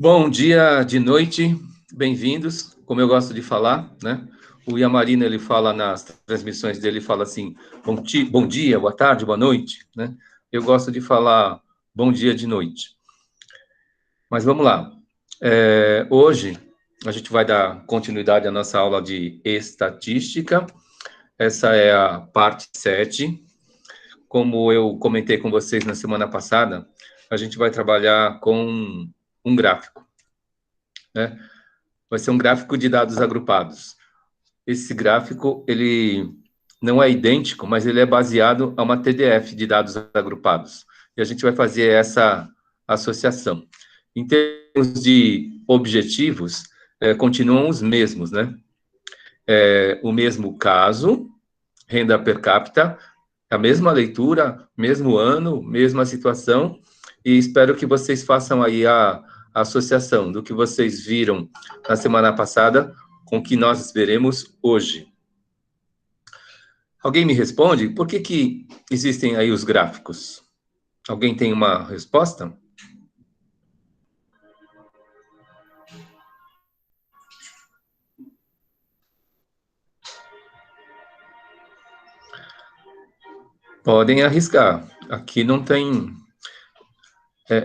Bom dia de noite, bem-vindos, como eu gosto de falar, né? O Yamarino, ele fala nas transmissões dele, fala assim, bom dia, boa tarde, boa noite, né? Eu gosto de falar bom dia de noite. Mas vamos lá. Hoje, a gente vai dar continuidade à nossa aula de estatística. Essa é a parte 7. Como eu comentei com vocês na semana passada, a gente vai trabalhar com um gráfico, né? Vai ser um gráfico de dados agrupados. Esse gráfico, ele não é idêntico, mas ele é baseado a uma TDF de dados agrupados. E a gente vai fazer essa associação. Em termos de objetivos, continuam os mesmos, né? O mesmo caso, renda per capita, a mesma leitura, mesmo ano, mesma situação, e espero que vocês façam aí a associação do que vocês viram na semana passada com o que nós veremos hoje. Alguém me responde? Por que existem aí os gráficos? Alguém tem uma resposta? Podem arriscar. Aqui não tem...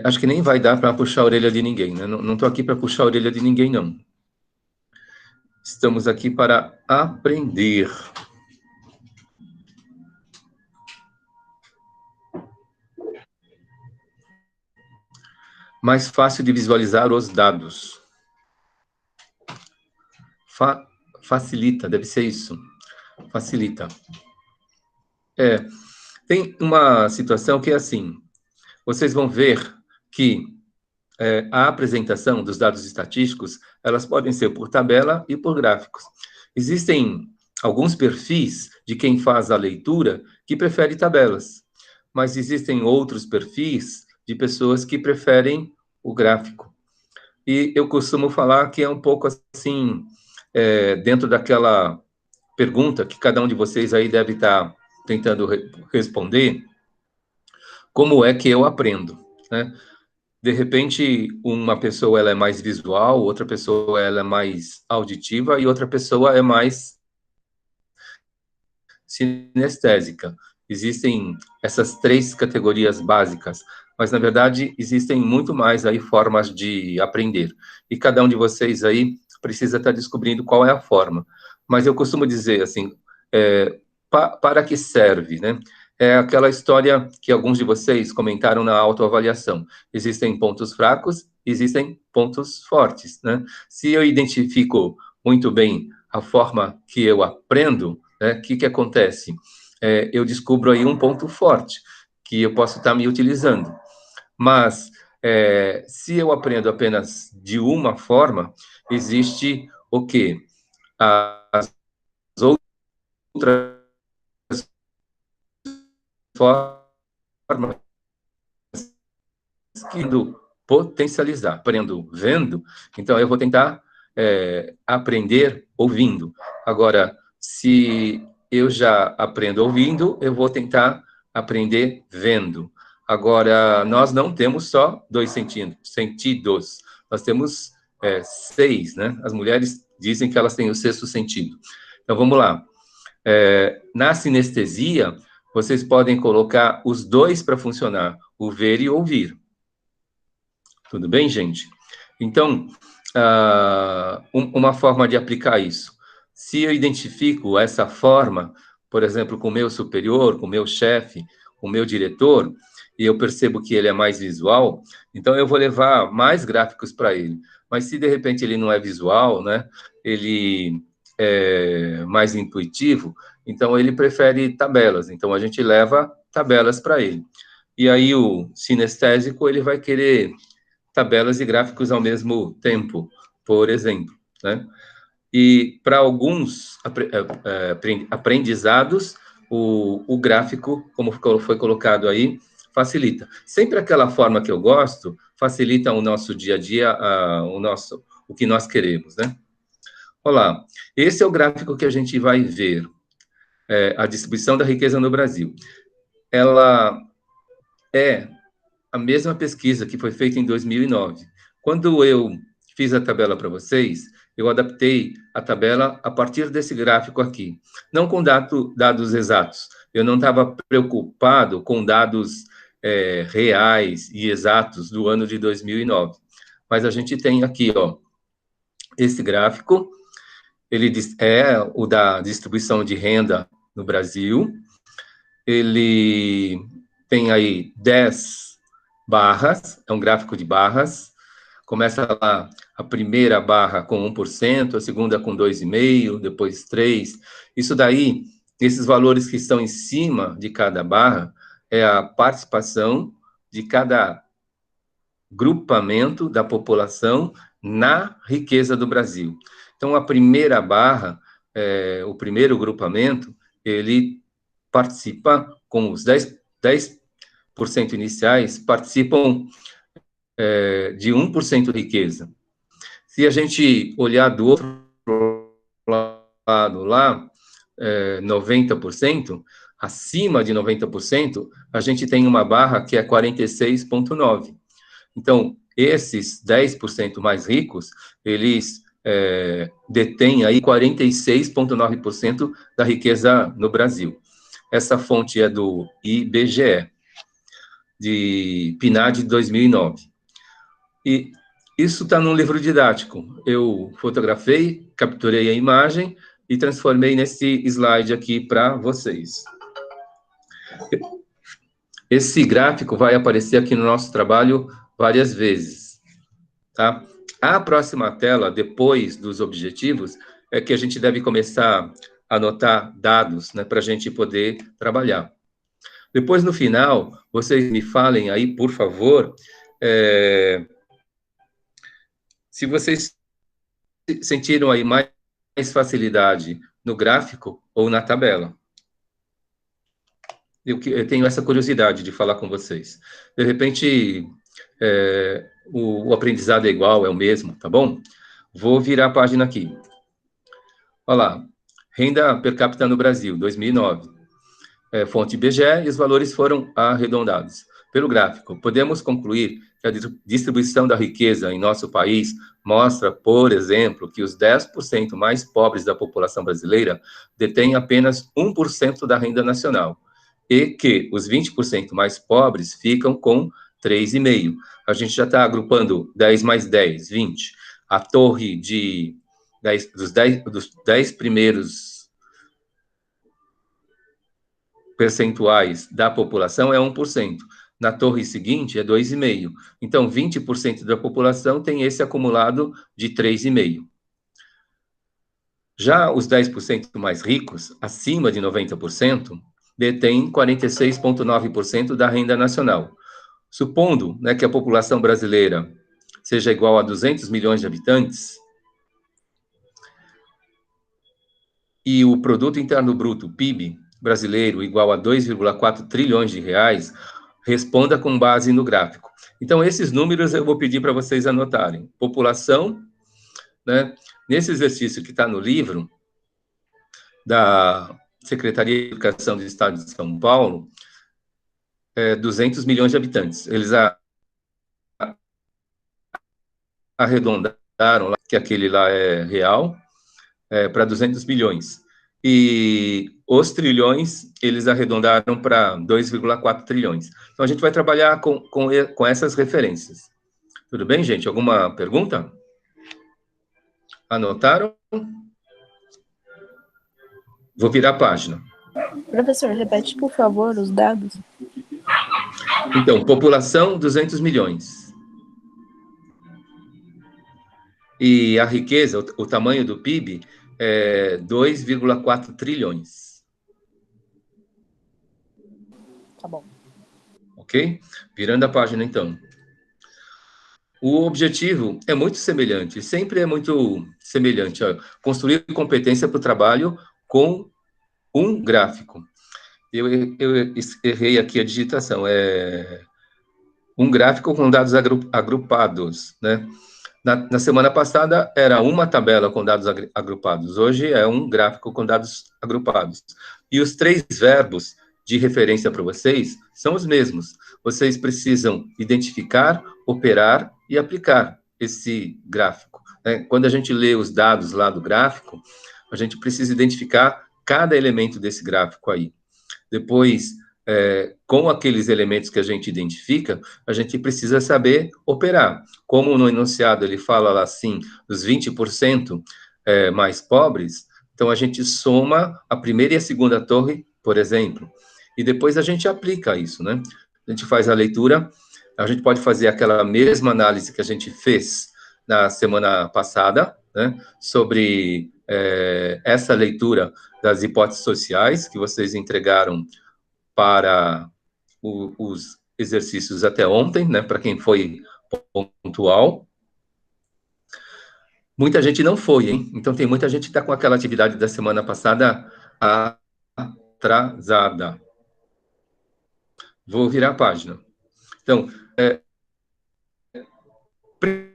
acho que nem vai dar para puxar a orelha de ninguém, né? Não estou aqui para puxar a orelha de ninguém, não. Estamos aqui para aprender. Mais fácil de visualizar os dados. Facilita, deve ser isso. Facilita. Tem uma situação que é assim, vocês vão ver que a apresentação dos dados estatísticos, elas podem ser por tabela e por gráficos. Existem alguns perfis de quem faz a leitura que prefere tabelas, mas existem outros perfis de pessoas que preferem o gráfico. E eu costumo falar que é um pouco assim, dentro daquela pergunta que cada um de vocês aí deve estar tentando responder, como é que eu aprendo, né? De repente, uma pessoa ela é mais visual, outra pessoa ela é mais auditiva e outra pessoa é mais sinestésica. Existem essas três categorias básicas, mas na verdade existem muito mais aí formas de aprender. E cada um de vocês aí precisa estar descobrindo qual é a forma. Mas eu costumo dizer assim, para que serve, né? É aquela história que alguns de vocês comentaram na autoavaliação. Existem pontos fracos, existem pontos fortes, né? Se eu identifico muito bem a forma que eu aprendo, né, o que acontece? Eu descubro aí um ponto forte que eu posso estar me utilizando. Mas, se eu aprendo apenas de uma forma, existe o quê? As outras formas que potencializar. Aprendo vendo, então eu vou tentar aprender ouvindo. Agora, se eu já aprendo ouvindo, eu vou tentar aprender vendo. Agora, nós não temos só dois sentidos, nós temos 6, né? As mulheres dizem que elas têm o sexto sentido. Então, vamos lá. Na sinestesia, vocês podem colocar os dois para funcionar, o ver e o ouvir. Tudo bem, gente? Então, uma forma de aplicar isso. Se eu identifico essa forma, por exemplo, com o meu superior, com o meu chefe, com o meu diretor, e eu percebo que ele é mais visual, então eu vou levar mais gráficos para ele. Mas se de repente ele não é visual, né? Ele é mais intuitivo, então ele prefere tabelas. Então a gente leva tabelas para ele. E aí o sinestésico, ele vai querer tabelas e gráficos ao mesmo tempo, por exemplo, né? E para alguns aprendizados, o gráfico, como foi colocado aí, facilita. Sempre aquela forma que eu gosto, facilita o nosso dia a dia, o que nós queremos, né? Olá, esse é o gráfico que a gente vai ver, a distribuição da riqueza no Brasil. Ela é a mesma pesquisa que foi feita em 2009, Quando eu fiz a tabela para vocês, eu adaptei a tabela a partir desse gráfico aqui, não com dados exatos. Eu não estava preocupado com dados reais e exatos do ano de 2009. Mas a gente tem aqui, ó, esse gráfico, ele é o da distribuição de renda no Brasil. Ele tem aí 10 barras, é um gráfico de barras. Começa lá a primeira barra com 1%, a segunda com 2,5%, depois 3%. Isso daí, esses valores que estão em cima de cada barra, é a participação de cada grupamento da população na riqueza do Brasil. Então, a primeira barra, o primeiro grupamento, ele participa com os 10% iniciais, participam de 1% de riqueza. Se a gente olhar do outro lado lá, 90%, acima de 90%, a gente tem uma barra que é 46,9%. Então, esses 10% mais ricos, eles detêm aí 46,9% da riqueza no Brasil. Essa fonte é do IBGE, de PNAD de 2009. E isso está num livro didático. Eu fotografei, capturei a imagem e transformei nesse slide aqui para vocês. Esse gráfico vai aparecer aqui no nosso trabalho várias vezes, tá? A próxima tela, depois dos objetivos, é que a gente deve começar a anotar dados, né, para a gente poder trabalhar. Depois, no final, vocês me falem aí, por favor, se vocês sentiram aí mais facilidade no gráfico ou na tabela. Eu tenho essa curiosidade de falar com vocês. De repente, o aprendizado é igual, é o mesmo, tá bom? Vou virar a página aqui. Olha lá, renda per capita no Brasil, 2009. Fonte IBGE, e os valores foram arredondados. Pelo gráfico, podemos concluir que a distribuição da riqueza em nosso país mostra, por exemplo, que os 10% mais pobres da população brasileira detêm apenas 1% da renda nacional, e que os 20% mais pobres ficam com 3,5%. A gente já está agrupando 10 mais 10, 20. A torre dos 10 primeiros percentuais da população é 1%. Na torre seguinte é 2,5%. Então, 20% da população tem esse acumulado de 3,5%. Já os 10% mais ricos, acima de 90%, detêm 46,9% da renda nacional. Supondo, né, que a população brasileira seja igual a 200 milhões de habitantes, e o Produto Interno Bruto, PIB, brasileiro igual a 2,4 trilhões de reais, responda com base no gráfico. Então, esses números eu vou pedir para vocês anotarem. População, né? Nesse exercício que está no livro da Secretaria de Educação do Estado de São Paulo, 200 milhões de habitantes. Eles arredondaram, que aquele lá é real, para 200 milhões. E os trilhões, eles arredondaram para 2,4 trilhões. Então, a gente vai trabalhar com essas referências. Tudo bem, gente? Alguma pergunta? Anotaram? Vou virar a página. Professor, repete, por favor, os dados. Então, população, 200 milhões. E a riqueza, o tamanho do PIB, é 2,4 trilhões. Tá bom. Ok? Virando a página, então. O objetivo é muito semelhante, sempre é muito semelhante. Ó, construir competência para o trabalho com um gráfico. Eu errei aqui a digitação. Um gráfico com dados agrupados, né? Na semana passada era uma tabela com dados agrupados, hoje é um gráfico com dados agrupados. E os 3 verbos de referência para vocês são os mesmos. Vocês precisam identificar, operar e aplicar. esse gráfico, né? Quando a gente lê os dados lá do gráfico, a gente precisa identificar cada elemento desse gráfico aí. Depois, com aqueles elementos que a gente identifica, a gente precisa saber operar. Como no enunciado ele fala lá assim, os 20% mais pobres, então a gente soma a primeira e a segunda torre, por exemplo, e depois a gente aplica isso, né? A gente faz a leitura, a gente pode fazer aquela mesma análise que a gente fez na semana passada, né? Sobre essa leitura das hipóteses sociais que vocês entregaram para os exercícios até ontem, né? Para quem foi pontual. Muita gente não foi, hein? Então tem muita gente que está com aquela atividade da semana passada atrasada. Vou virar a página. Então,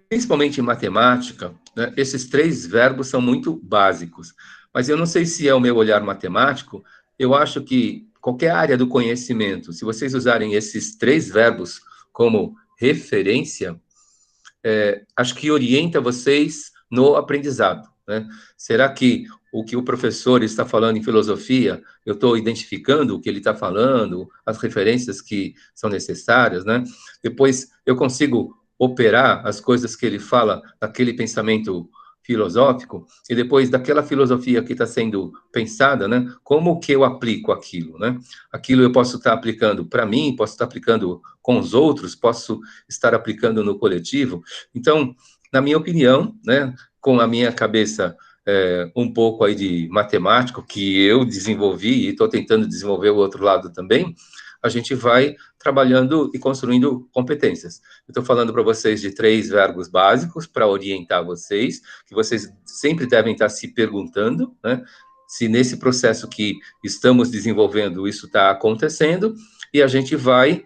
principalmente em matemática, né, esses três verbos são muito básicos. Mas eu não sei se é o meu olhar matemático, eu acho que qualquer área do conhecimento, se vocês usarem esses três verbos como referência, acho que orienta vocês no aprendizado, né? Será que o que o professor está falando em filosofia, eu estou identificando o que ele está falando, as referências que são necessárias, né? Depois eu consigo operar as coisas que ele fala naquele pensamento filosófico, e depois daquela filosofia que está sendo pensada, né? Como que eu aplico aquilo, né? Aquilo eu posso estar aplicando para mim, posso estar aplicando com os outros, posso estar aplicando no coletivo. Então, na minha opinião, né, com a minha cabeça um pouco aí de matemático, que eu desenvolvi e estou tentando desenvolver o outro lado também, a gente vai trabalhando e construindo competências. Eu estou falando para vocês de três verbos básicos para orientar vocês, que vocês sempre devem estar se perguntando, né, se nesse processo que estamos desenvolvendo isso está acontecendo, e a gente vai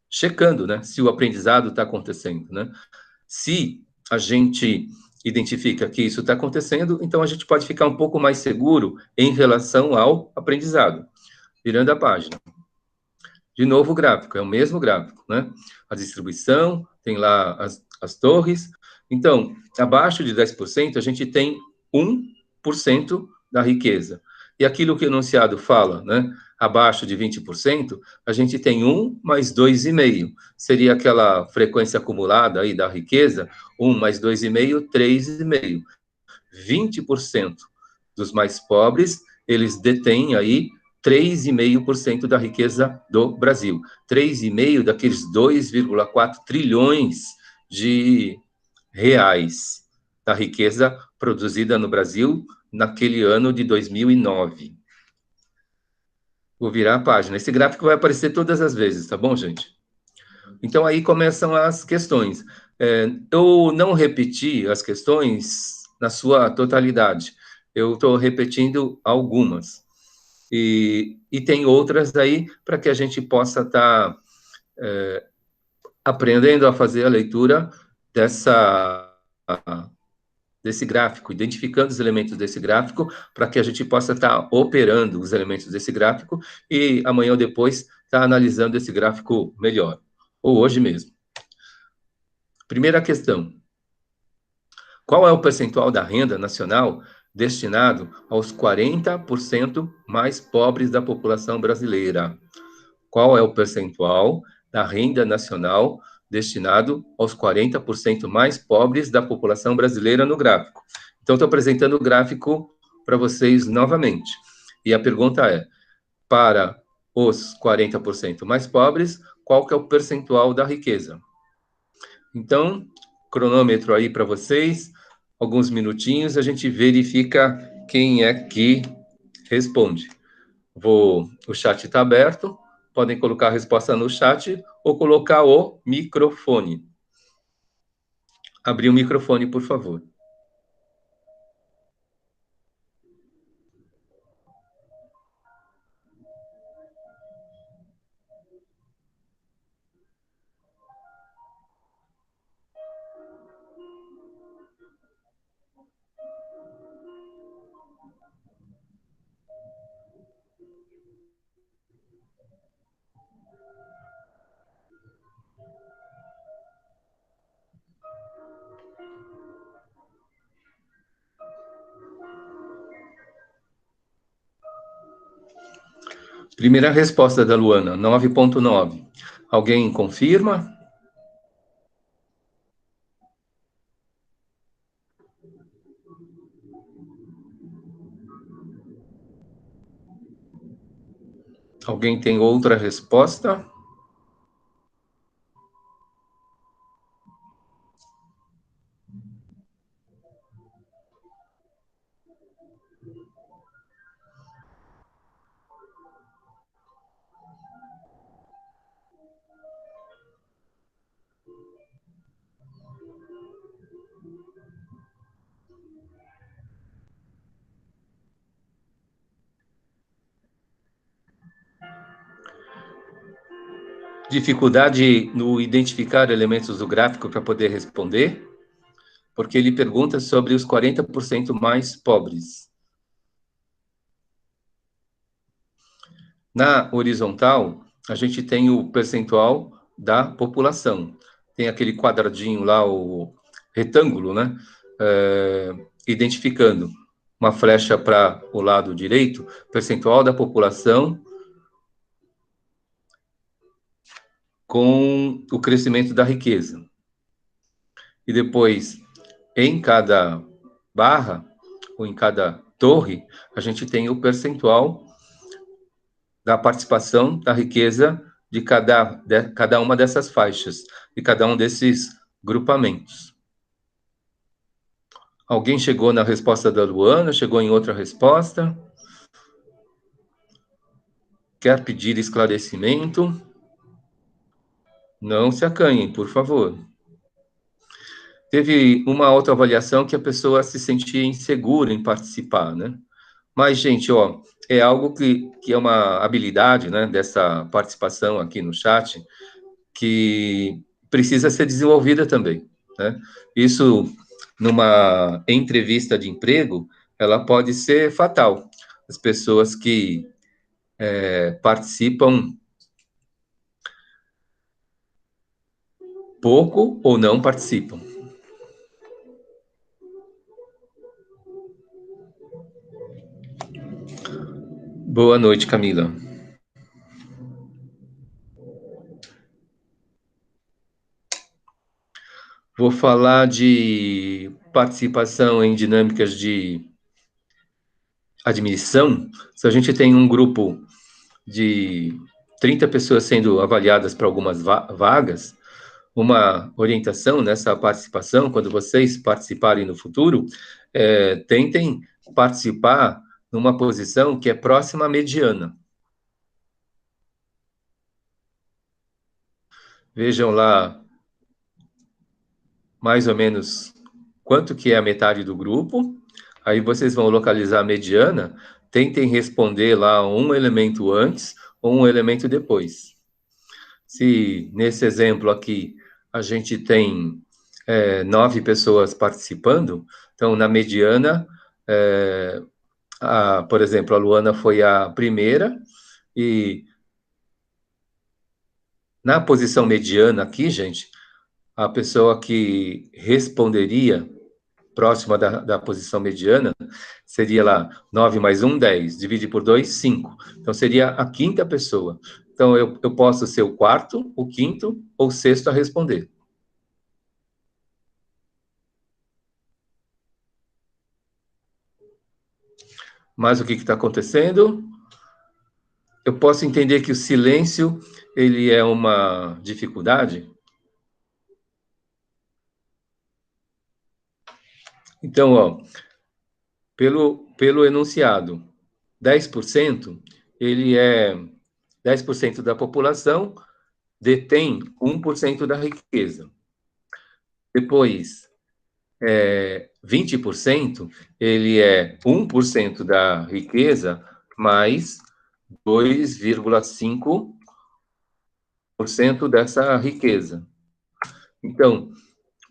checando, né, se o aprendizado está acontecendo, né? Se a gente identifica que isso está acontecendo, então a gente pode ficar um pouco mais seguro em relação ao aprendizado. Virando a página. De novo o gráfico, é o mesmo gráfico, né? A distribuição, tem lá as torres. Então, abaixo de 10%, a gente tem 1% da riqueza. E aquilo que o enunciado fala, né? Abaixo de 20%, a gente tem 1 mais 2,5. Seria aquela frequência acumulada aí da riqueza, 1 mais 2,5, 3,5. 20% dos mais pobres, eles detêm aí 3,5% da riqueza do Brasil. 3,5% daqueles 2,4 trilhões de reais da riqueza produzida no Brasil naquele ano de 2009. Vou virar a página. Esse gráfico vai aparecer todas as vezes, tá bom, gente? Então, aí começam as questões. Eu não repeti as questões na sua totalidade. Eu estou repetindo algumas. E tem outras aí para que a gente possa estar aprendendo a fazer a leitura desse gráfico, identificando os elementos desse gráfico, para que a gente possa estar operando os elementos desse gráfico e amanhã ou depois estar analisando esse gráfico melhor, ou hoje mesmo. Primeira questão. Qual é o percentual da renda nacional destinado aos 40% mais pobres da população brasileira? Qual é o percentual da renda nacional destinado aos 40% mais pobres da população brasileira no gráfico? Então, estou apresentando o gráfico para vocês novamente. E a pergunta é, para os 40% mais pobres, qual que é o percentual da riqueza? Então, cronômetro aí para vocês, alguns minutinhos, a gente verifica quem é que responde. O chat está aberto, podem colocar a resposta no chat ou colocar o microfone. Abrir o microfone, por favor. Primeira resposta da Luana, 9,9. Alguém confirma? Alguém tem outra resposta? Dificuldade no identificar elementos do gráfico para poder responder? Porque ele pergunta sobre os 40% mais pobres. Na horizontal, a gente tem o percentual da população. Tem aquele quadradinho lá, o retângulo, né? Identificando uma flecha para o lado direito, percentual da população com o crescimento da riqueza. E depois, em cada barra, ou em cada torre, a gente tem o percentual da participação da riqueza de cada uma dessas faixas, de cada um desses grupamentos. Alguém chegou na resposta da Luana? Chegou em outra resposta? Quer pedir esclarecimento? Não se acanhem, por favor. Teve uma autoavaliação que a pessoa se sentia insegura em participar, né? Mas, gente, ó, é algo que é uma habilidade, né, dessa participação aqui no chat, que precisa ser desenvolvida também, né? Isso, numa entrevista de emprego, ela pode ser fatal. As pessoas que participam pouco ou não participam. Boa noite, Camila. Vou falar de participação em dinâmicas de admissão. Se a gente tem um grupo de 30 pessoas sendo avaliadas para algumas vagas, uma orientação nessa participação, quando vocês participarem no futuro, tentem participar numa posição que é próxima à mediana. Vejam lá, mais ou menos, quanto que é a metade do grupo, aí vocês vão localizar a mediana, tentem responder lá um elemento antes ou um elemento depois. Se, nesse exemplo aqui, a gente tem 9 pessoas participando, então, na mediana, por exemplo, a Luana foi a primeira, e na posição mediana aqui, gente, a pessoa que responderia próxima da posição mediana seria lá 9 mais 1, 10. Divide por 2, 5. Então, seria a quinta pessoa. Então, eu posso ser o quarto, o quinto ou o sexto a responder. Mas o que está acontecendo? Eu posso entender que o silêncio, ele é uma dificuldade? Então, ó, pelo enunciado, 10%, ele é 10% da população detém 1% da riqueza. Depois, 20%, ele é 1% da riqueza mais 2,5% dessa riqueza. Então,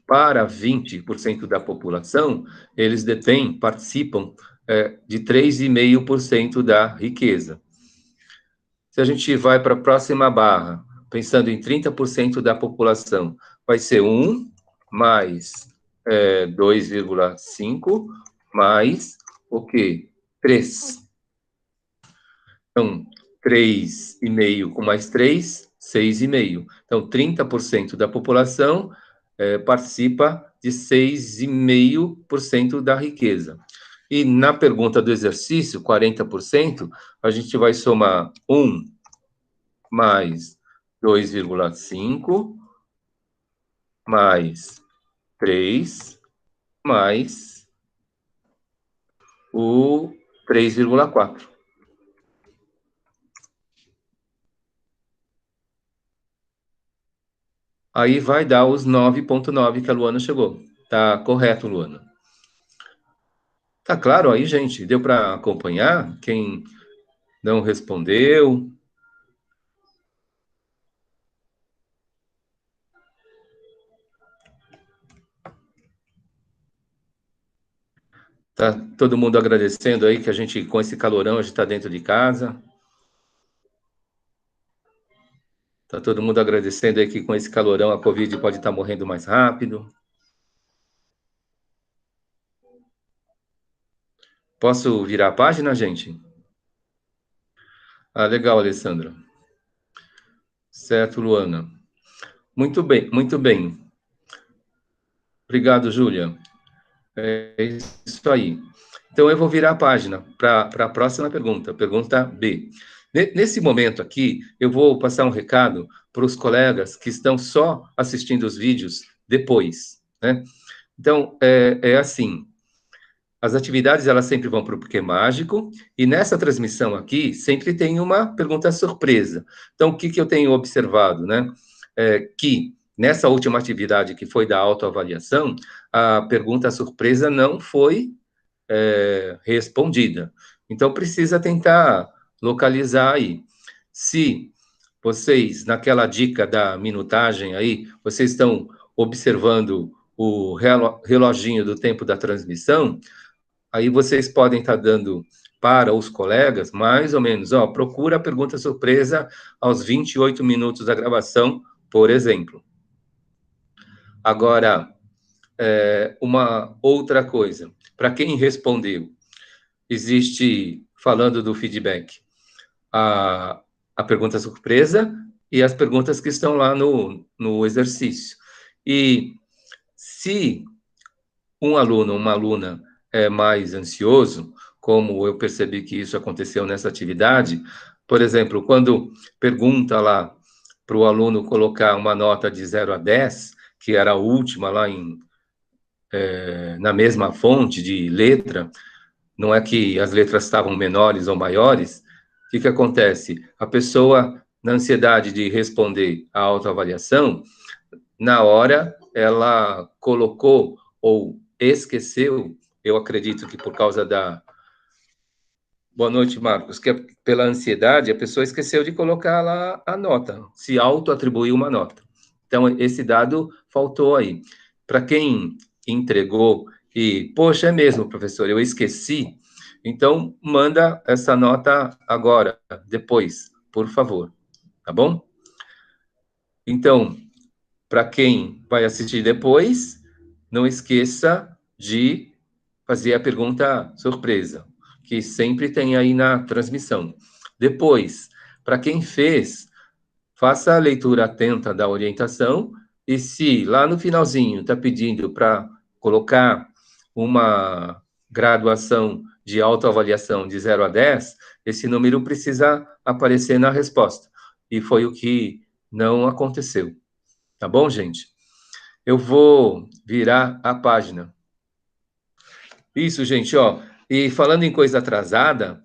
para 20% da população, eles participam de 3,5% da riqueza. Se a gente vai para a próxima barra, pensando em 30% da população, vai ser 1 mais 2,5 mais o quê? 3. Então, 3,5 com mais 3, 6,5. Então, 30% da população participa de 6,5% da riqueza. E na pergunta do exercício, 40%, a gente vai somar 1 mais 2,5 mais 3 mais o 3,4. Aí vai dar os 9,9 que a Luana chegou. Tá correto, Luana. Tá claro aí, gente? Deu para acompanhar? Quem não respondeu? Tá todo mundo agradecendo aí que a gente, com esse calorão, a gente está dentro de casa. Tá todo mundo agradecendo aí que com esse calorão a Covid pode estar morrendo mais rápido. Posso virar a página, gente? Ah, legal, Alessandra. Certo, Luana. Muito bem, muito bem. Obrigado, Júlia. É isso aí. Então, eu vou virar a página para a próxima pergunta, pergunta B. Nesse momento aqui, eu vou passar um recado para os colegas que estão só assistindo os vídeos depois, né? Então, é assim, as atividades, elas sempre vão para o Porquê Mágico, e nessa transmissão aqui, sempre tem uma pergunta surpresa. Então, o que eu tenho observado, né? Que nessa última atividade, que foi da autoavaliação, a pergunta surpresa não foi respondida. Então, precisa tentar localizar aí. Se vocês, naquela dica da minutagem aí, vocês estão observando o reloginho do tempo da transmissão, aí vocês podem estar dando para os colegas, mais ou menos, ó, procura a pergunta surpresa aos 28 minutos da gravação, por exemplo. Agora, uma outra coisa, para quem respondeu, existe, falando do feedback, a pergunta surpresa e as perguntas que estão lá no exercício. E se um aluno, uma aluna é mais ansioso, como eu percebi que isso aconteceu nessa atividade, por exemplo, quando pergunta lá para o aluno colocar uma nota de 0 a 10, que era a última lá na mesma fonte de letra, não é que as letras estavam menores ou maiores, o que acontece? A pessoa, na ansiedade de responder à autoavaliação, na hora ela colocou ou esqueceu, eu acredito que por causa da... Boa noite, Marcos, que pela ansiedade a pessoa esqueceu de colocar lá a nota, se auto-atribuiu uma nota. Então, esse dado faltou aí. Para quem entregou e, poxa, é mesmo, professor, eu esqueci, então manda essa nota agora, depois, por favor, tá bom? Então, para quem vai assistir depois, não esqueça de fazer a pergunta surpresa, que sempre tem aí na transmissão. Depois, para quem fez, faça a leitura atenta da orientação e se lá no finalzinho está pedindo para colocar uma graduação de autoavaliação de 0 a 10, esse número precisa aparecer na resposta. E foi o que não aconteceu. Tá bom, gente? Eu vou virar a página. Isso, gente, ó. E falando em coisa atrasada,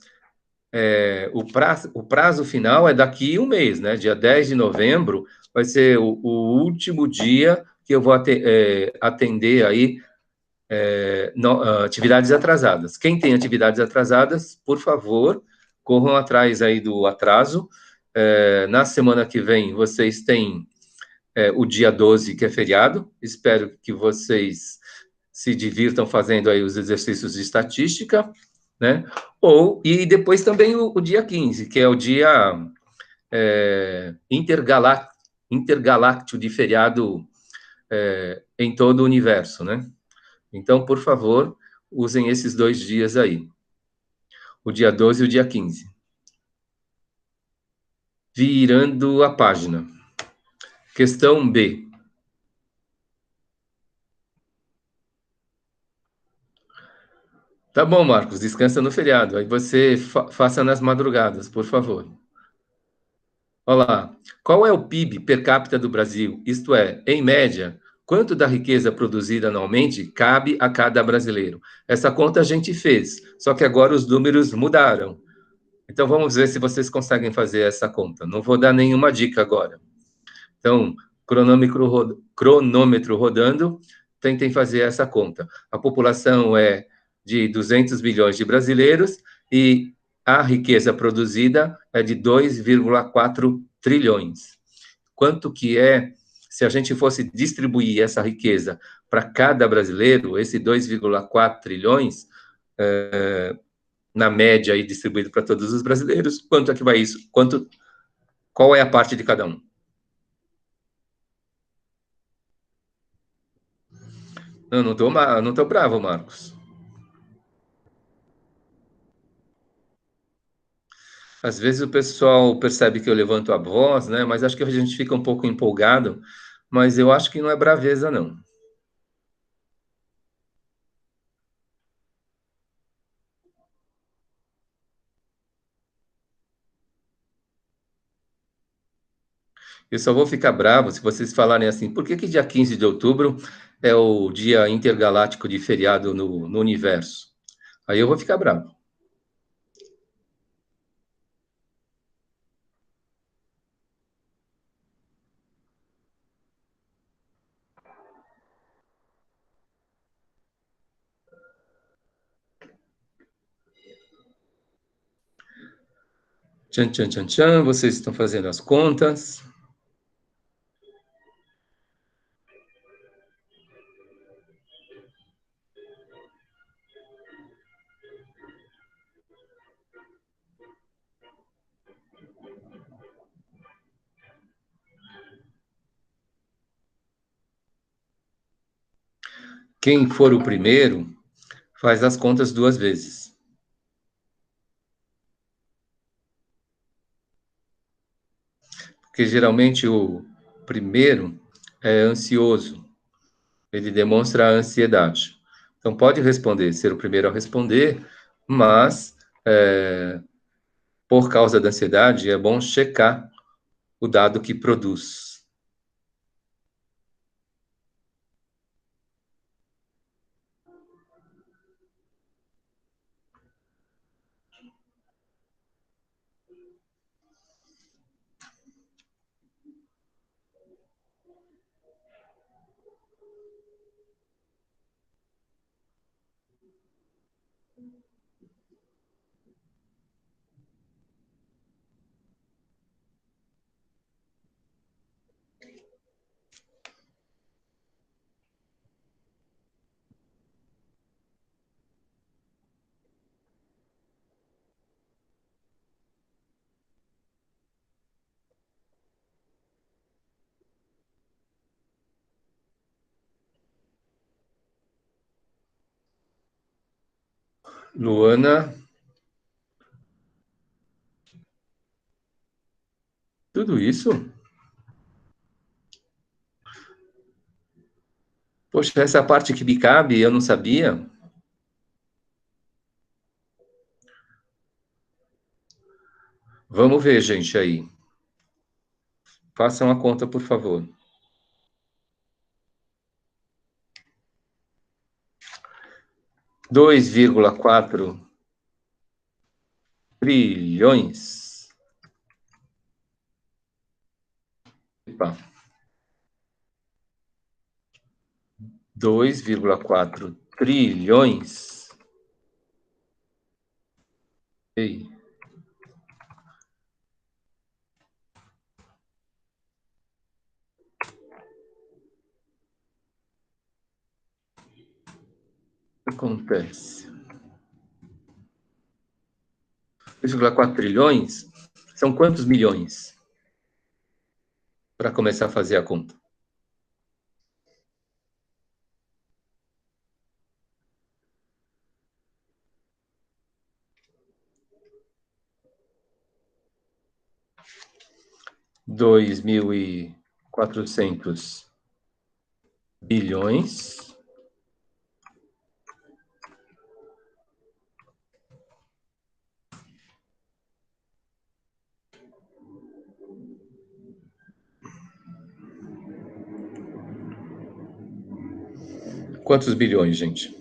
o prazo final é daqui um mês, né? Dia 10 de novembro vai ser o último dia que eu vou atender aí atividades atrasadas. Quem tem atividades atrasadas, por favor, corram atrás aí do atraso. Na semana que vem, vocês têm o dia 12, que é feriado. Espero que vocês se divirtam fazendo aí os exercícios de estatística, né? E depois também o dia 15, que é o dia intergaláctico de feriado em todo o universo, né? Então, por favor, usem esses 2 dias aí, o dia 12 e o dia 15. Virando a página. Questão B. Tá bom, Marcos, descansa no feriado. Aí você faça nas madrugadas, por favor. Olá. Qual é o PIB per capita do Brasil? Isto é, em média, quanto da riqueza produzida anualmente cabe a cada brasileiro? Essa conta a gente fez, só que agora os números mudaram. Então vamos ver se vocês conseguem fazer essa conta. Não vou dar nenhuma dica agora. Então, cronômetro rodando, tentem fazer essa conta. A população é de 200 milhões de brasileiros e a riqueza produzida é de 2,4 trilhões. Quanto que é, se a gente fosse distribuir essa riqueza para cada brasileiro, esse 2,4 trilhões, na média aí distribuído para todos os brasileiros, quanto é que vai isso? Qual é a parte de cada um? Eu não tô bravo, Marcos. Às vezes o pessoal percebe que eu levanto a voz, né? Mas acho que a gente fica um pouco empolgado, mas eu acho que não é braveza, não. Eu só vou ficar bravo se vocês falarem assim, por que que dia 15 de outubro é o dia intergaláctico de feriado no universo? Aí eu vou ficar bravo. Tchan, tchan, tchan, tchan, vocês estão fazendo as contas. Quem for o primeiro, faz as contas duas vezes. Porque geralmente o primeiro é ansioso, ele demonstra a ansiedade. Então pode responder, ser o primeiro a responder, mas por causa da ansiedade é bom checar o dado que produz. Luana, tudo isso? Poxa, essa parte que me cabe, eu não sabia. Vamos ver, gente, aí. Façam a conta, por favor. 2,4 trilhões. Epa. 2,4 trilhões. Ei, o que acontece? 2,4 trilhões são quantos milhões? Para começar a fazer a conta. 2.400 bilhões. Quantos bilhões, gente?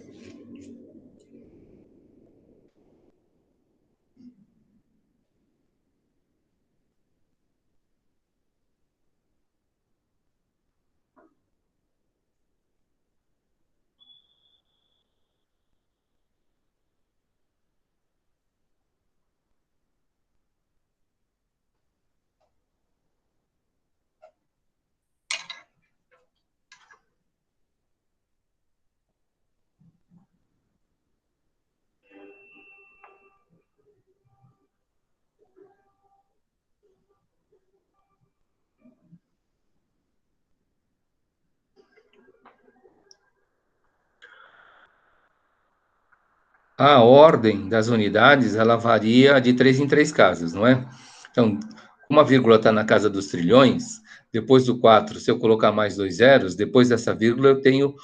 A ordem das unidades, ela varia de 3 em 3 casas, não é? Então, como a vírgula está na casa dos trilhões, depois do 4, se eu colocar mais 2 zeros, depois dessa vírgula eu tenho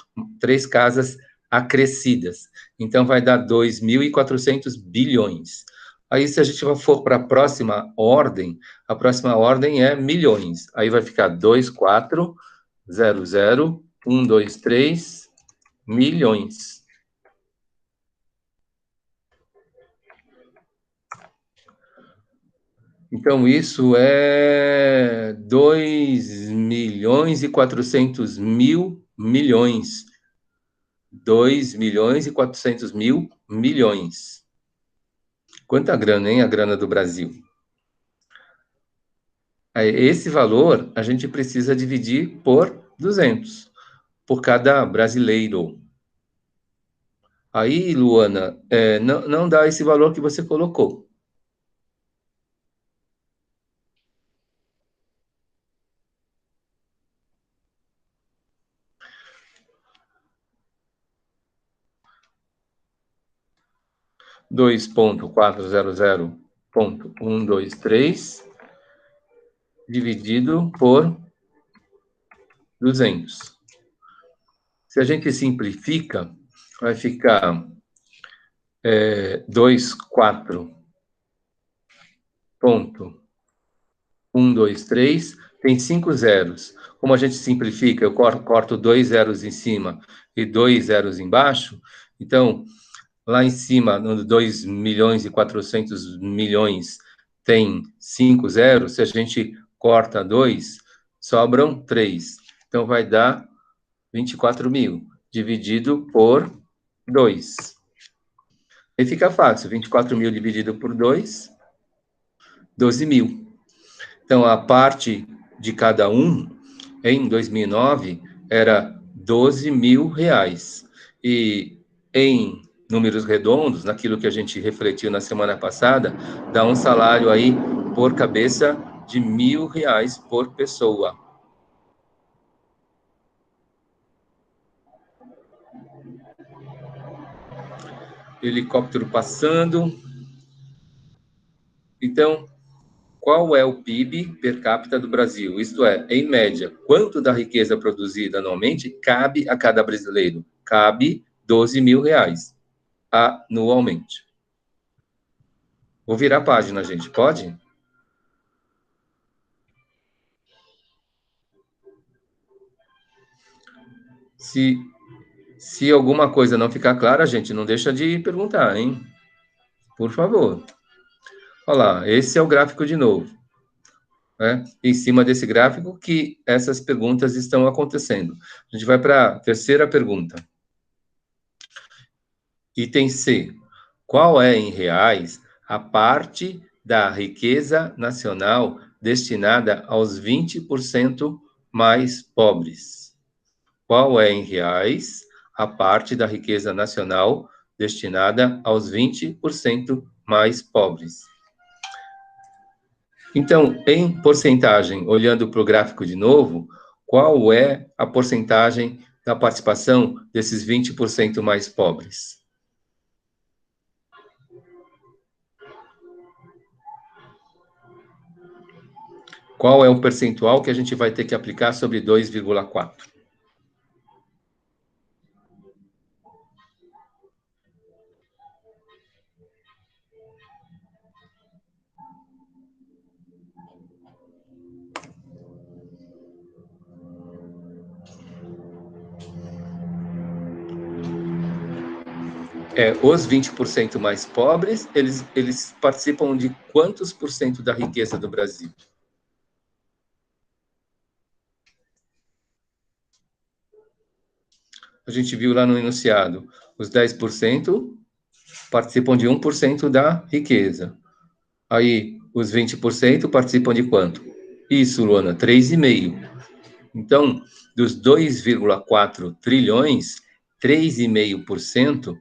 3 casas acrescidas. Então, vai dar 2.400 bilhões. Aí, se a gente for para a próxima ordem é milhões. Aí vai ficar 2, 4, 0, 0, 1, 2, 3, milhões. Então, isso é 2.400.000 milhões. 2.400.000 milhões. Quanta grana, hein? A grana do Brasil. Esse valor a gente precisa dividir por 200, por cada brasileiro. Aí, Luana, não dá esse valor que você colocou. Dois ponto 400.123 dividido por 200. Se a gente simplifica, vai ficar 24.123, tem 5 zeros. Como a gente simplifica, eu corto 2 zeros em cima e 2 zeros embaixo, então, lá em cima, no 2.400.000.000, tem 5 zeros, se a gente corta 2, sobram 3. Então, vai dar 24.000, dividido por 2. Aí fica fácil, 24.000 dividido por 2, 12.000. Então, a parte de cada um, em 2009, era 12.000 reais. E em números redondos, naquilo que a gente refletiu na semana passada, dá um salário aí por cabeça de R$ 1.000 por pessoa. Helicóptero passando. Então, qual é o PIB per capita do Brasil? Isto é, em média, quanto da riqueza produzida anualmente cabe a cada brasileiro? Cabe R$ 12.000 anualmente. Vou virar a página, gente. Pode? Se alguma coisa não ficar clara, gente, não deixa de perguntar, hein? Por favor. Olha lá, esse é o gráfico de novo. Né? Em cima desse gráfico que essas perguntas estão acontecendo. A gente vai para a terceira pergunta. Item C. Qual é, em reais, a parte da riqueza nacional destinada aos 20% mais pobres? Qual é, em reais, a parte da riqueza nacional destinada aos 20% mais pobres? Então, em porcentagem, olhando para o gráfico de novo, qual é a porcentagem da participação desses 20% mais pobres? Qual é o percentual que a gente vai ter que aplicar sobre 2,4? Os 20% mais pobres, eles participam de quantos por cento da riqueza do Brasil? A gente viu lá no enunciado, os 10% participam de 1% da riqueza. Aí, os 20% participam de quanto? Isso, Luana, 3,5%. Então, dos 2,4 trilhões, 3,5%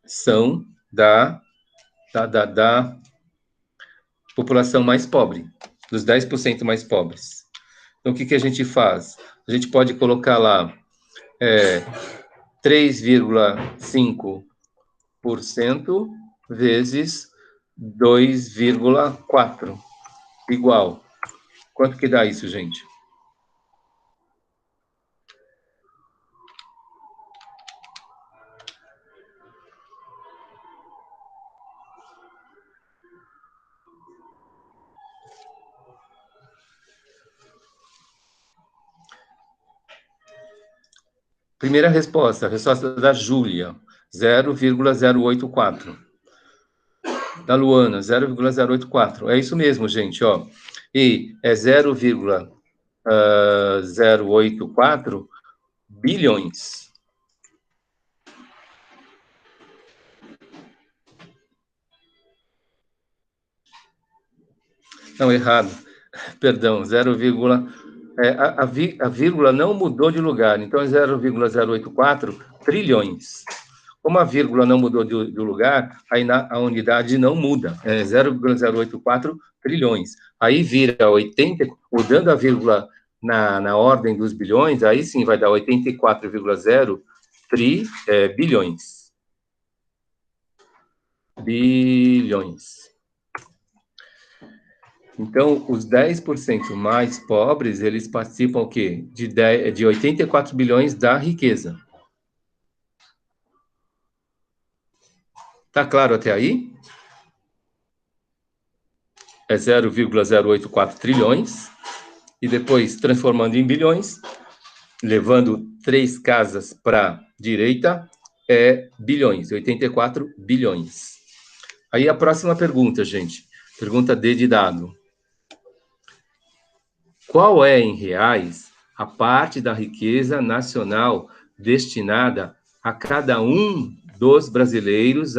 são da população mais pobre, dos 10% mais pobres. Então, o que a gente faz? A gente pode colocar lá 3,5% vezes 2,4, igual. Quanto que dá isso, gente? Primeira resposta, a resposta da Júlia, 0,084. Da Luana, 0,084. É isso mesmo, gente, ó. E é 0,084 bilhões. Não, errado. Perdão, 0, a vírgula não mudou de lugar, então é 0,084 trilhões. Como a vírgula não mudou de lugar, aí a unidade não muda, é 0,084 trilhões. Aí vira 80, mudando a vírgula na ordem dos bilhões, aí sim vai dar 84,0 bilhões. Bilhões. Então, os 10% mais pobres, eles participam o quê? De 84 bilhões da riqueza. Tá claro até aí? É 0,084 trilhões. E depois, transformando em bilhões, levando 3 casas para a direita, é bilhões, 84 bilhões. Aí a próxima pergunta, gente. Pergunta D de dado. Qual é, em reais, a parte da riqueza nacional destinada a cada um dos brasileiros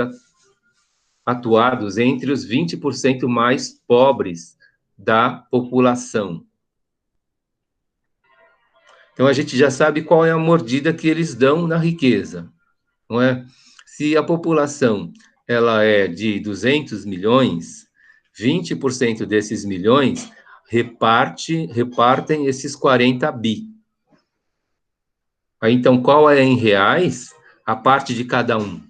atuados entre os 20% mais pobres da população? Então, a gente já sabe qual é a mordida que eles dão na riqueza, não é? Se a população ela é de 200 milhões, 20% desses milhões repartem esses 40 bi. Aí, então, qual é em reais a parte de cada um?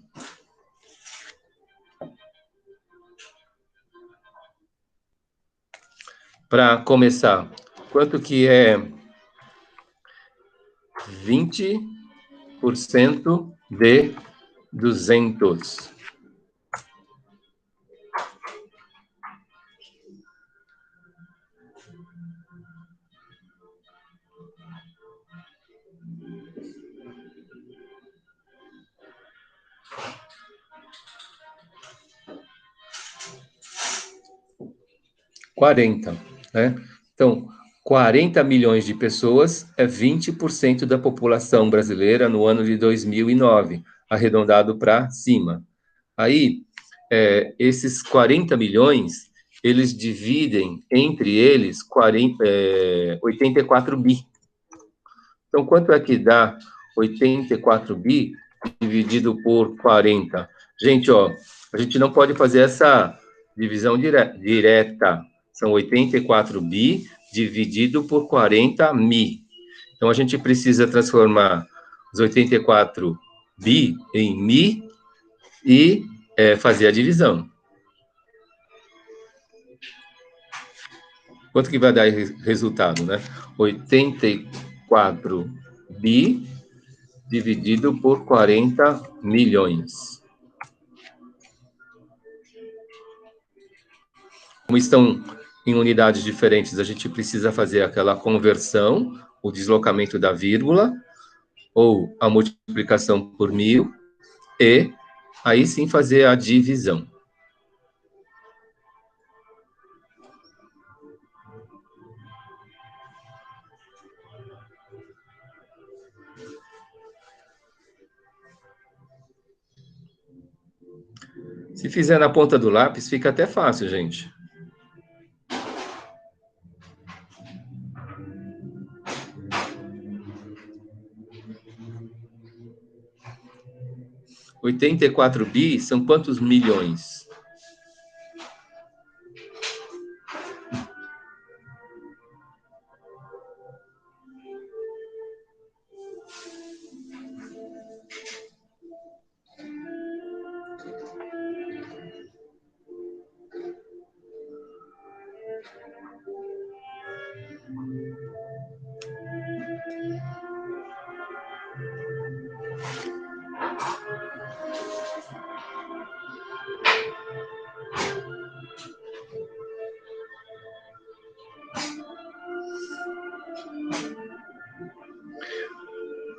Para começar, quanto que é 20% de 200? $40, né? Então, 40 milhões de pessoas é 20% da população brasileira no ano de 2009, arredondado para cima. Aí, esses 40 milhões, eles dividem entre eles 84 bi. Então, quanto é que dá 84 bi dividido por 40? Gente, ó, a gente não pode fazer essa divisão direta. São 84 bi dividido por 40 mi. Então, a gente precisa transformar os 84 bi em mi e fazer a divisão. Quanto que vai dar resultado, né? 84 bi dividido por 40 milhões. Como estão em unidades diferentes, a gente precisa fazer aquela conversão, o deslocamento da vírgula, ou a multiplicação por 1000, e aí sim fazer a divisão. Se fizer na ponta do lápis, fica até fácil, gente. R$ 84 bi são quantos milhões?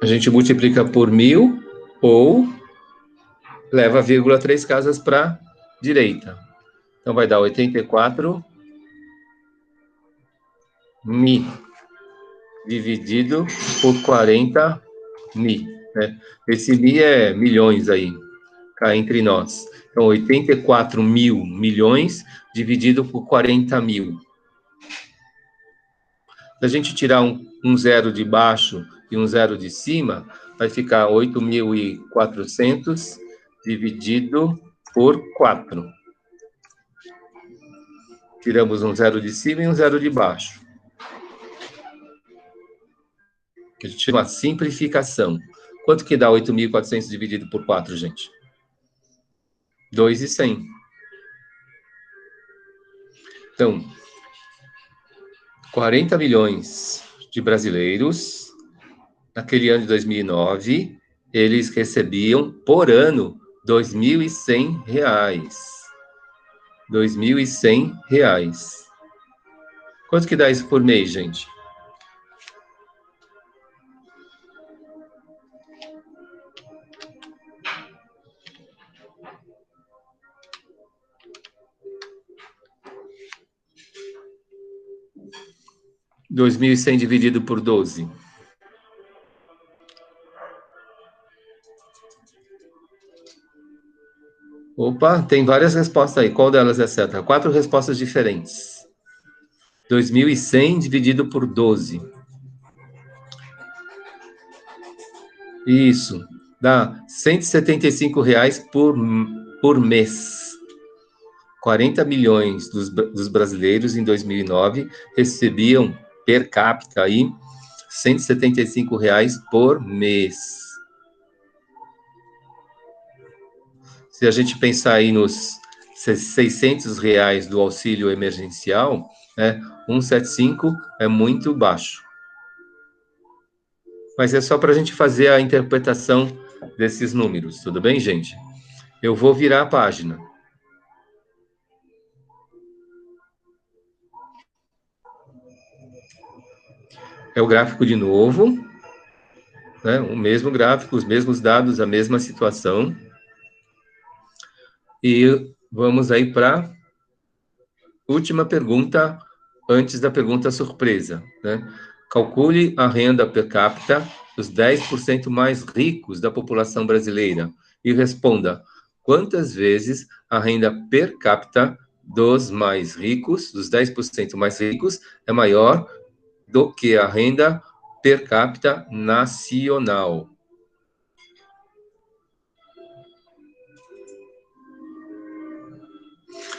A gente multiplica por 1000 ou leva a vírgula 3 casas para a direita. Então vai dar 84 mi dividido por 40 mi. Né? Esse mi é milhões aí, cá entre nós. Então 84 mil milhões dividido por 40 mil. Se a gente tirar um zero de baixo e um zero de cima, vai ficar 8.400 dividido por 4. Tiramos um zero de cima e um zero de baixo. A gente chama simplificação. Quanto que dá 8.400 dividido por 4, gente? 2.100. Então, 40 milhões de brasileiros, naquele ano de 2009, eles recebiam, por ano, R$ 2.100. R$ 2.100. Quanto que dá isso por mês, gente? R$ 2.100 dividido por 12. Opa, tem várias respostas aí. Qual delas é certa? 4 respostas diferentes. 2.100 dividido por 12. Isso. Dá R$ 175 por mês. 40 milhões dos brasileiros em 2009 recebiam per capita aí R$ 175 por mês. Se a gente pensar aí nos R$ 600 do auxílio emergencial, né, 175 é muito baixo. Mas é só para a gente fazer a interpretação desses números, tudo bem, gente? Eu vou virar a página. É o gráfico de novo, né? O mesmo gráfico, os mesmos dados, a mesma situação. E vamos aí para a última pergunta, antes da pergunta surpresa, né? Calcule a renda per capita dos 10% mais ricos da população brasileira e responda: quantas vezes a renda per capita dos mais ricos, dos 10% mais ricos, é maior do que a renda per capita nacional?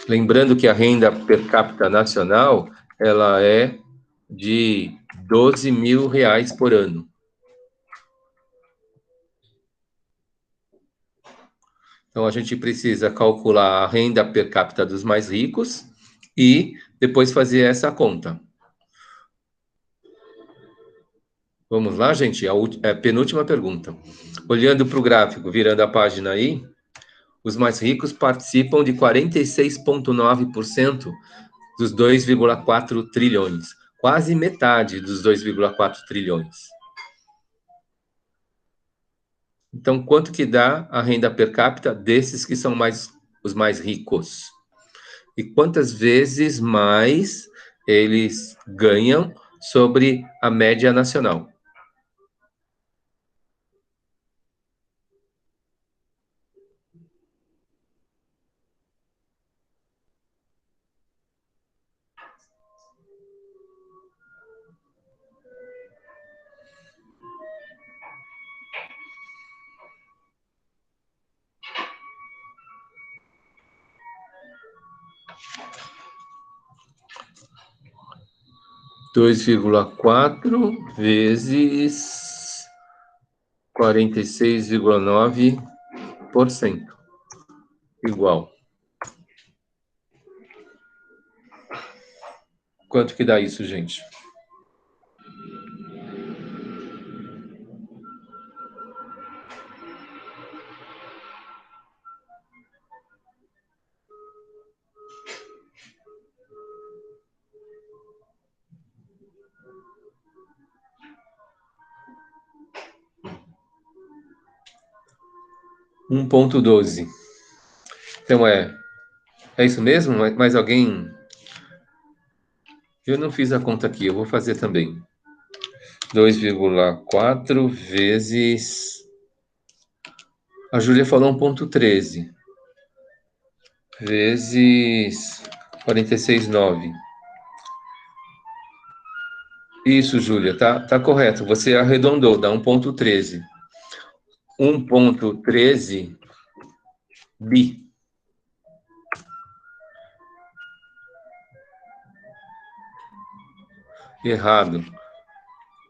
Lembrando que a renda per capita nacional, ela é de R$ 12.000 por ano. Então, a gente precisa calcular a renda per capita dos mais ricos e depois fazer essa conta. Vamos lá, gente? A penúltima pergunta. Olhando para o gráfico, virando a página aí, os mais ricos participam de 46,9% dos 2,4 trilhões. Quase metade dos 2,4 trilhões. Então, quanto que dá a renda per capita desses que são os mais ricos? E quantas vezes mais eles ganham sobre a média nacional? Dois vírgula quatro vezes 46,9% igual. Quanto que dá isso, gente? Um 1,12. Então é isso mesmo? Mais alguém? Eu não fiz a conta aqui, eu vou fazer também. 2,4 vezes. A Júlia falou 1,13 vezes 46,9. Isso, Júlia, tá correto. Você arredondou, dá 1,13. 1,13 bi. Errado.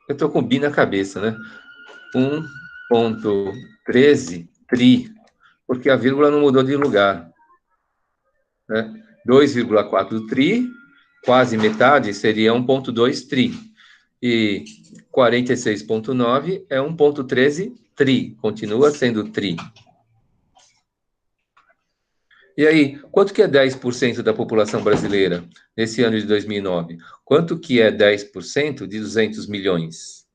Eu tô com bi na cabeça, né? 1,13 tri, porque a vírgula não mudou de lugar, né? 2,4 tri, quase metade, seria 1,2 tri. E 46,9 é 1,13 tri, continua sendo tri. E aí, quanto que é 10% da população brasileira nesse ano de 2009? Quanto que é 10% de 200 milhões?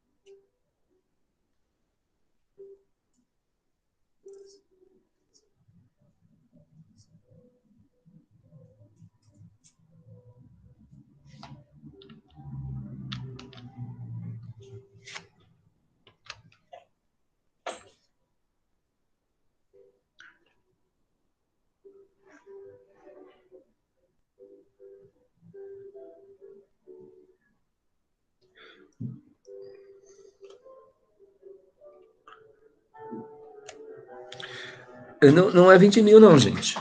Não é 20 mil, não, gente.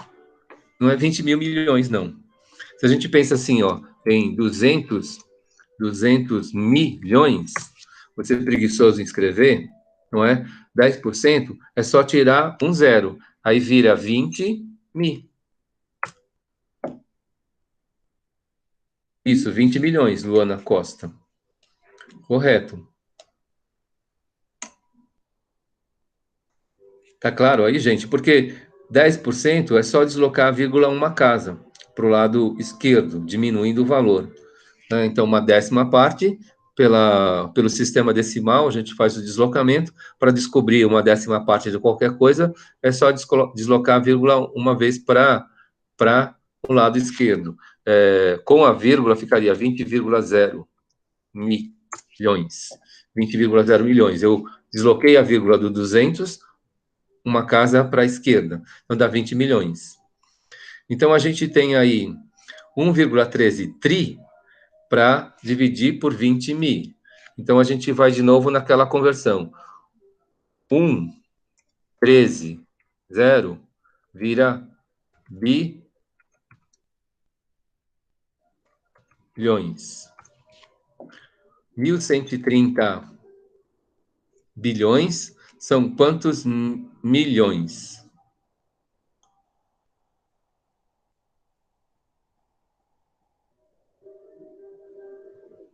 Não é 20 mil milhões, não. Se a gente pensa assim, ó, em 200 milhões, você é preguiçoso em escrever, não é? 10% é só tirar um zero. Aí vira 20 mil. Isso, 20 milhões, Luana Costa. Correto. Tá claro aí, gente? Porque 10% é só deslocar a vírgula uma casa para o lado esquerdo, diminuindo o valor, né? Então, uma décima parte, pelo sistema decimal, a gente faz o deslocamento. Para descobrir uma décima parte de qualquer coisa, é só deslocar a vírgula uma vez para o lado esquerdo. Com a vírgula, ficaria 20,0 milhões. 20,0 milhões. Eu desloquei a vírgula do 200, uma casa para a esquerda. Então, dá 20 milhões. Então, a gente tem aí 1,13 tri para dividir por 20 mil. Então, a gente vai de novo naquela conversão. 1, 13, 0, vira bilhões. 1.130 bilhões são quantos milhões?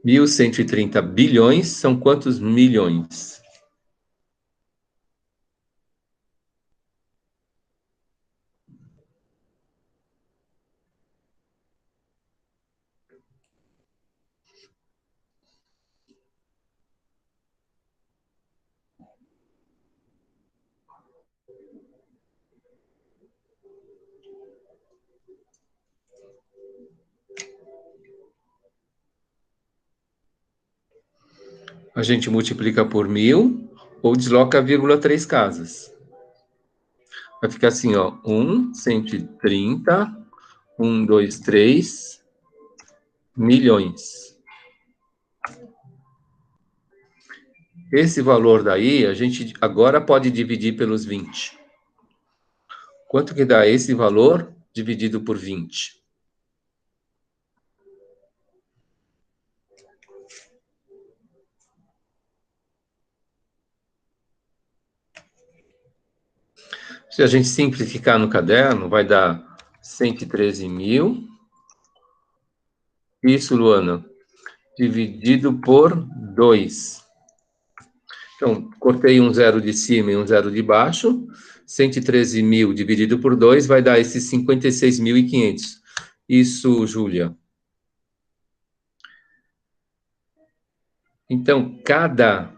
1.130 bilhões são quantos milhões? A gente multiplica por 1.000 ou desloca 3 casas. Vai ficar assim, ó, 130, 3 milhões. Esse valor daí, a gente agora pode dividir pelos 20. Quanto que dá esse valor dividido por 20? Se a gente simplificar no caderno, vai dar 113 mil. Isso, Luana, dividido por 2. Então, cortei um zero de cima e um zero de baixo. 113 mil dividido por 2 vai dar esses 56.500. Isso, Júlia. Então, cada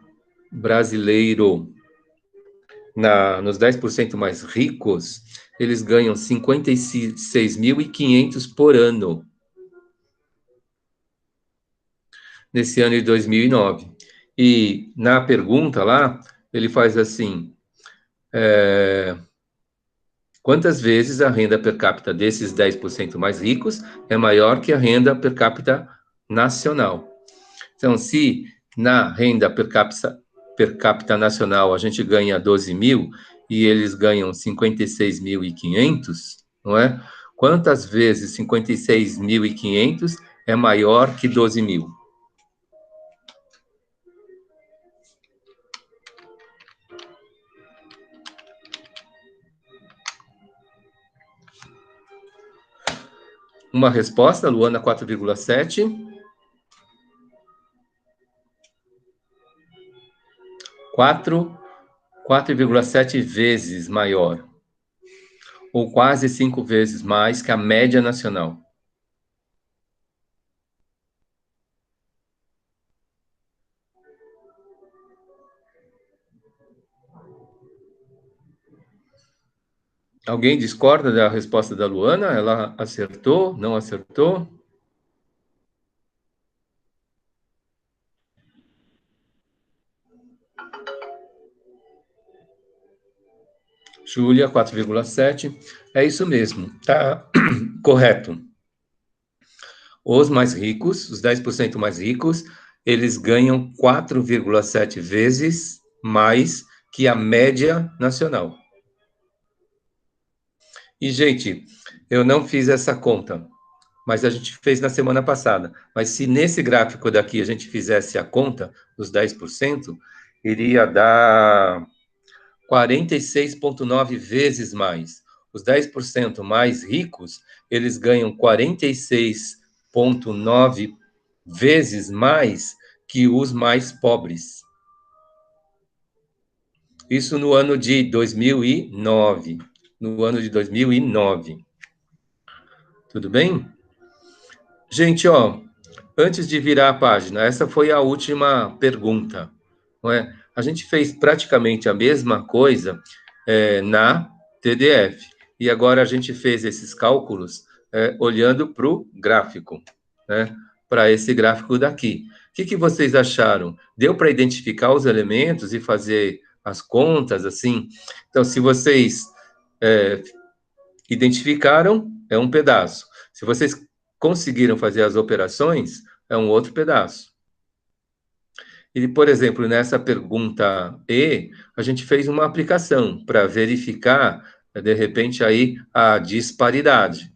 brasileiro nos 10% mais ricos, eles ganham 56.500 por ano. Nesse ano de 2009. E na pergunta lá, ele faz assim, quantas vezes a renda per capita desses 10% mais ricos é maior que a renda per capita nacional? Então, se na renda per capita nacional a gente ganha 12 mil e eles ganham 56.500, não é? Quantas vezes 56.500 é maior que 12 mil? Uma resposta, Luana, 4,7. 4,7 vezes maior. Ou quase 5 vezes mais que a média nacional. Alguém discorda da resposta da Luana? Ela acertou? Não acertou? Júlia, 4,7. É isso mesmo, tá correto. Os mais ricos, os 10% mais ricos, eles ganham 4,7 vezes mais que a média nacional. E, gente, eu não fiz essa conta, mas a gente fez na semana passada. Mas se nesse gráfico daqui a gente fizesse a conta dos 10%, iria dar 46,9 vezes mais. Os 10% mais ricos, eles ganham 46,9 vezes mais que os mais pobres. Isso no ano de 2009. No ano de 2009. Tudo bem? Gente, ó, antes de virar a página, essa foi a última pergunta, não é? A gente fez praticamente a mesma coisa na TDF, e agora a gente fez esses cálculos olhando para o gráfico, né? Para esse gráfico daqui. O que vocês acharam? Deu para identificar os elementos e fazer as contas, assim? Então, se vocês identificaram, é um pedaço. Se vocês conseguiram fazer as operações, é um outro pedaço. E, por exemplo, nessa pergunta E, a gente fez uma aplicação para verificar, de repente, aí a disparidade.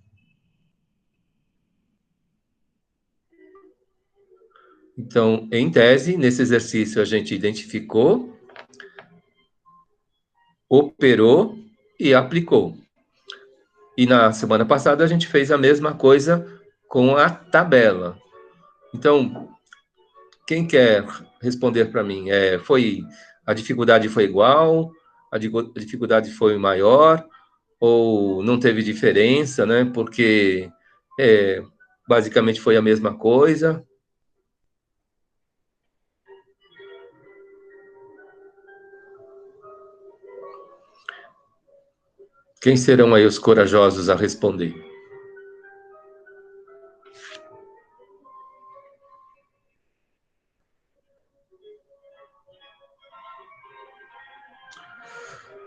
Então, em tese, nesse exercício, a gente identificou, operou e aplicou. E na semana passada, a gente fez a mesma coisa com a tabela. Então, Quem quer responder para mim? A dificuldade foi igual? A dificuldade foi maior? Ou não teve diferença, né? Porque é, basicamente foi a mesma coisa. Quem serão aí os corajosos a responder?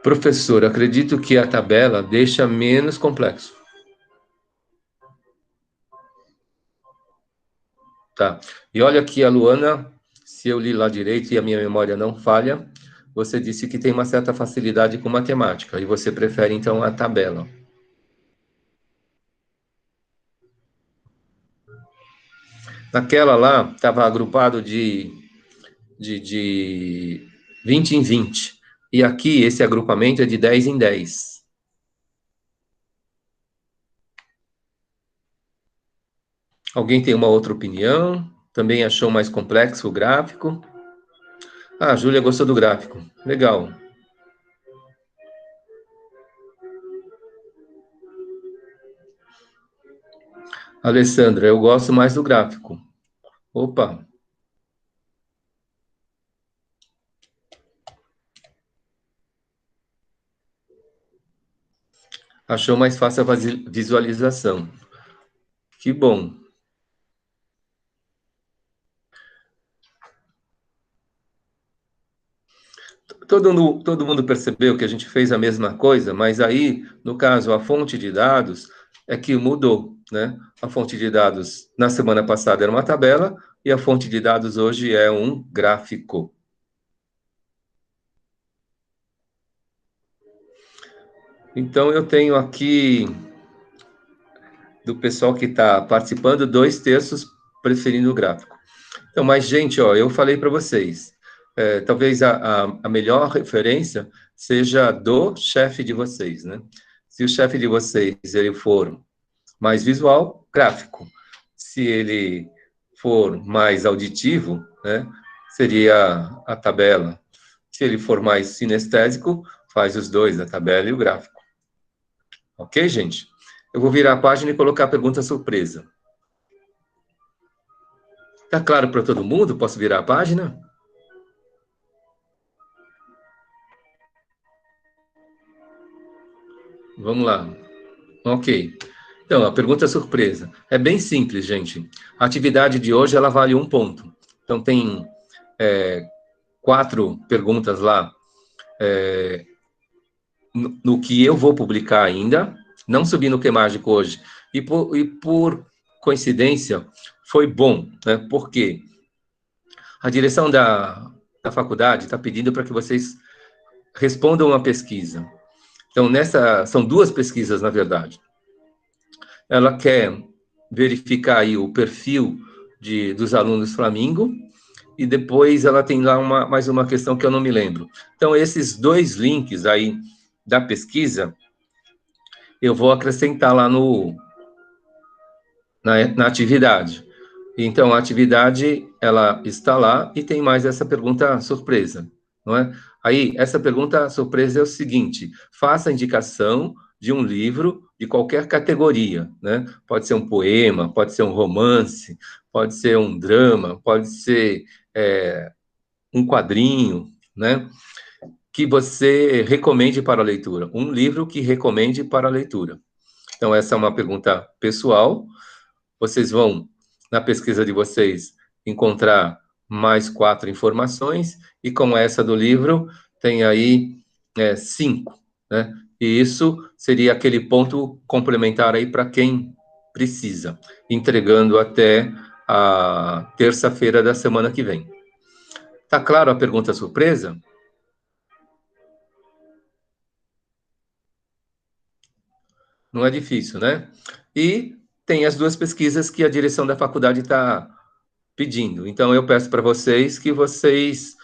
Professor, acredito que a tabela deixa menos complexo. Tá. E olha aqui a Luana, se eu li lá direito e a minha memória não falha, você disse que tem uma certa facilidade com matemática e você prefere então a tabela. Naquela lá, estava agrupado de 20 em 20. E aqui, esse agrupamento é de 10 em 10. Alguém tem uma outra opinião? Também achou mais complexo o gráfico? Ah, a Júlia gostou do gráfico. Legal. Alessandra, eu gosto mais do gráfico. Opa. Achou mais fácil a visualização. Que bom. Todo mundo percebeu que a gente fez a mesma coisa, mas aí, no caso, a fonte de dados é que mudou, né? A fonte de dados na semana passada era uma tabela e a fonte de dados hoje é um gráfico. Então, eu tenho aqui, do pessoal que está participando, 2/3 preferindo o gráfico. Então, mas, gente, ó, eu falei para vocês, talvez a melhor referência seja do chefe de vocês, né? Se o chefe de vocês ele for mais visual, gráfico. Se ele for mais auditivo, né, seria a tabela. Se ele for mais sinestésico, faz os dois, a tabela e o gráfico. Ok, gente? Eu vou virar a página e colocar a pergunta surpresa. Tá claro para todo mundo? Posso virar a página? Vamos lá. Ok. Então, a pergunta surpresa. É bem simples, gente. A atividade de hoje, ela vale 1 ponto. Então, tem 4 perguntas lá no que eu vou publicar ainda. Não subi no Que Mágico hoje. E por coincidência, foi bom, né? Porque a direção da faculdade está pedindo para que vocês respondam uma pesquisa. Então, são 2 pesquisas, na verdade. Ela quer verificar aí o perfil dos alunos Flamingo, e depois ela tem lá mais uma questão que eu não me lembro. Então, esses 2 links aí da pesquisa, eu vou acrescentar lá na atividade. Então, a atividade, ela está lá e tem mais essa pergunta surpresa, não é? Aí, essa pergunta surpresa é o seguinte: faça a indicação de um livro de qualquer categoria, né? Pode ser um poema, pode ser um romance, pode ser um drama, pode ser um quadrinho, né? Que você recomende para a leitura. Um livro que recomende para a leitura. Então, essa é uma pergunta pessoal. Vocês vão, na pesquisa de vocês, encontrar mais 4 informações, e com essa do livro, tem aí 5, né? E isso seria aquele ponto complementar aí para quem precisa, entregando até a terça-feira da semana que vem. Tá claro a pergunta surpresa? Não é difícil, né? E tem as 2 pesquisas que a direção da faculdade está pedindo. Então, eu peço para vocês que vocês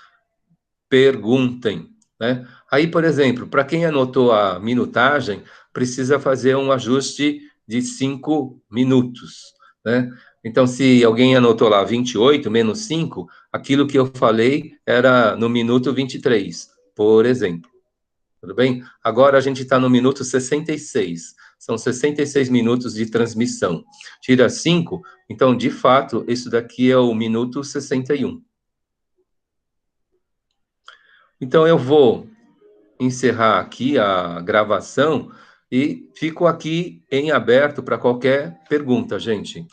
perguntem, né? Aí, por exemplo, para quem anotou a minutagem, precisa fazer um ajuste de 5 minutos, né? Então, se alguém anotou lá 28 menos 5, aquilo que eu falei era no minuto 23, por exemplo. Tudo bem? Agora a gente está no minuto 66. São 66 minutos de transmissão. Tira 5, então, de fato, isso daqui é o minuto 61. Então, eu vou encerrar aqui a gravação e fico aqui em aberto para qualquer pergunta, gente.